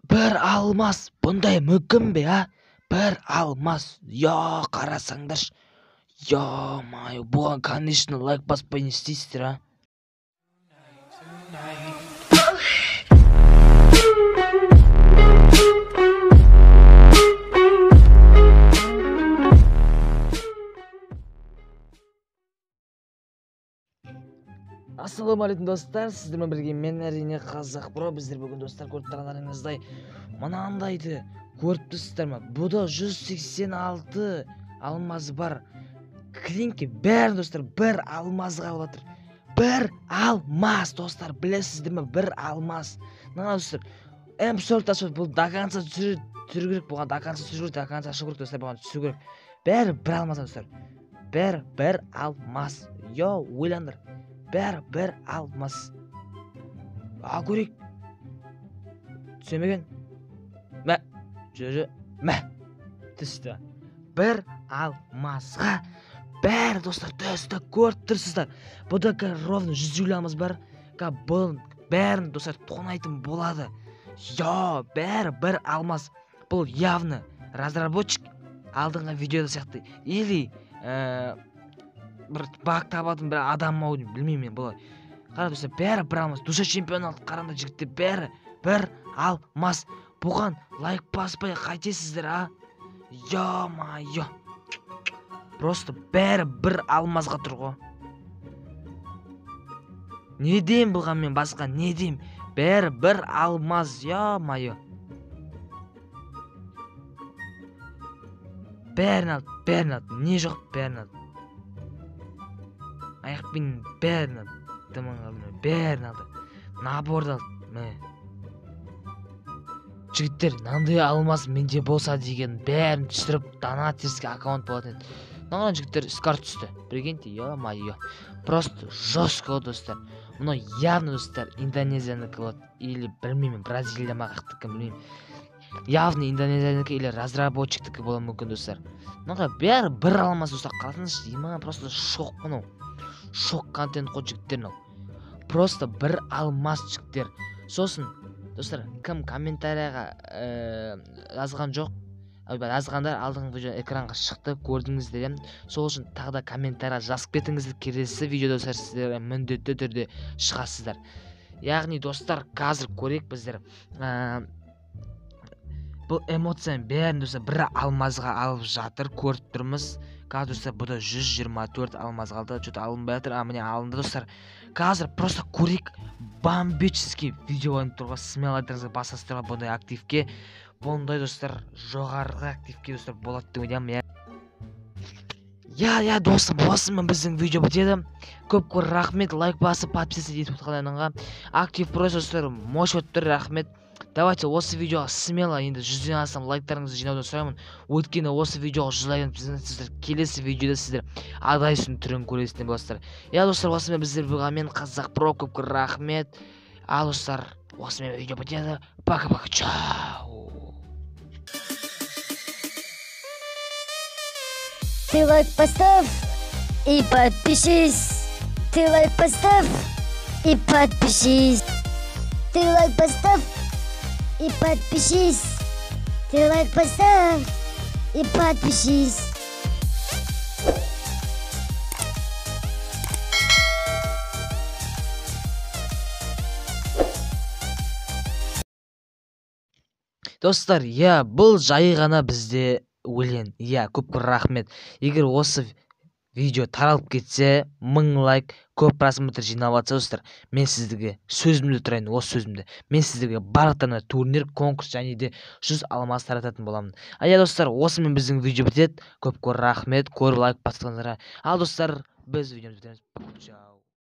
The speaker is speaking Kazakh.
бір алмас бұндай мүмкін бе, а? Бір алмас. Қарасаңдаршы. Ё-моё, бұған конечно лайк баспай не істейсіздер, а? Ассалаумағалейкум достар, сіздермен бірге мен әрине Қазақ Про. Біздер бүгін достар көріп тұрғандарыңыздай мынандайды көріп тұрсыздар ма? Бұда 186 алмаз бар. Клинке бәрін достар бір алмазға алып жатыр. Бір алмаз достар, білесіздер ме? Бір алмаз. Мына достар, М4 ашып бұл до конца түсіру керек, бұған до конца түсіру керек, до конца ашу керек достар, бұған түсіру керек. Бәрі бір алмаз достар. Бәрі бір алмаз. Ойлаңдар. Бәрі бір алмаз. Көрейік. Түсемеген. Түсті. Бір алмазға бәрі достар түсті көріп тұрсыздар. Бұда ровно 150 алмаз бар. Бұның бәрін достар тонайтын болады. Бәрі бір алмаз. Бұл явно разработчик алдыңғы видеода сияқты. Или бір баг табатын бір адам ма, білмеймін мен бұлай. Қара достар, бәрі бір алмаз. Душа чемпион алды қаранда жігітте, бәрі бір алмаз. Бұған лайк баспай қайтесіздер, а? Ё-моё. Просто бәрі бір алмазға тұр ғой. Не дейм бұған мен басқа, не дейм? Бәрі бір алмаз, ё-моё. Бәрін алды, не жоқ бәрін алды. Аяқпен бәрін алды, бәрін алды. Наборды алды. Жігіттер, нандай алмаз менде болса деген бәрін түсіріп донатерский аккаунт болатын еді. Наған жігіттер скар түсті. Прикиньте, ё-моё. Просто жестко достар. Мұны явно достар Индонезиянікі болады. Или білмеймін, Бразилия ма қақтікі білмеймін. Явно Индонезиянікі или разработчиктікі болуы мүмкін достар. Нұға бәрі бір алмаз достар. Қаласыңыз, просто шок мұнау. Шок контент қой жігіттер. Просто бір алмаз жігіттер. Сосын достар, кім комментарияға жазған жоқ, жазғандар алдыңғы видео экранға шықты, көрдіңіздер. Сол үшін тағы да комментария жазып кетіңіздер, келесі видеода сіздер міндетті түрде шығасыздар. Яғни достар, қазір көрейік біздер. Бұл эмоцияның бәрін достар бір алмазға алып жатыр, көріп тұрмыз. Қазір достар, бұда 124 алмаз қалды, что-то алынбай жатыр, міне алынды достар. Қазір просто көрейік, бомбический видео алып тұрға, смелайдырыңызға басасыздар бұндай активке. Бұндай достар жоғарғы активке достар болады деп ойлаймын. Достым, осымен біздің видео бітеді. Көп рахмет, лайк басып, подписаться етіп отқандарыңызға. Актив просто достар, мощь өттір, рахмет. Давайте осы видеоға смело енді 100-ден астам лайктарыңызды жинауды сұраймын. Өйткені осы видеоға 100 лайк сіздер келесі видеода сіздер адайсың түрін көресіздер боласыздар. Достар, осымен біздер бүгін Қазақ Про, көп рахмет. Достар, осымен видео бітеді. Пока-пока, чау. Ты лайк поставь и подпишись. Ты лайк поставь и подпишись. Ты лайк поставь и подпишись. Ты лайк поставь и подпишись. Достар, бұл жай ғана бізде өлең. Көп рахмет. Егер осы видео таралып кетсе, 1000 лайк, көп просмотр жинап жатса достар, мен сіздерге сөзімді тұрайын, осы сөзімді. Мен сіздерге барлықтарына турнир, конкурс және де 100 алмаз тарататын боламын. Достар, осымен біздің видео бітеді. Көп рахмет, көріп лайк басқандарыңызға. Достар, біз видеомызды бітіреміз.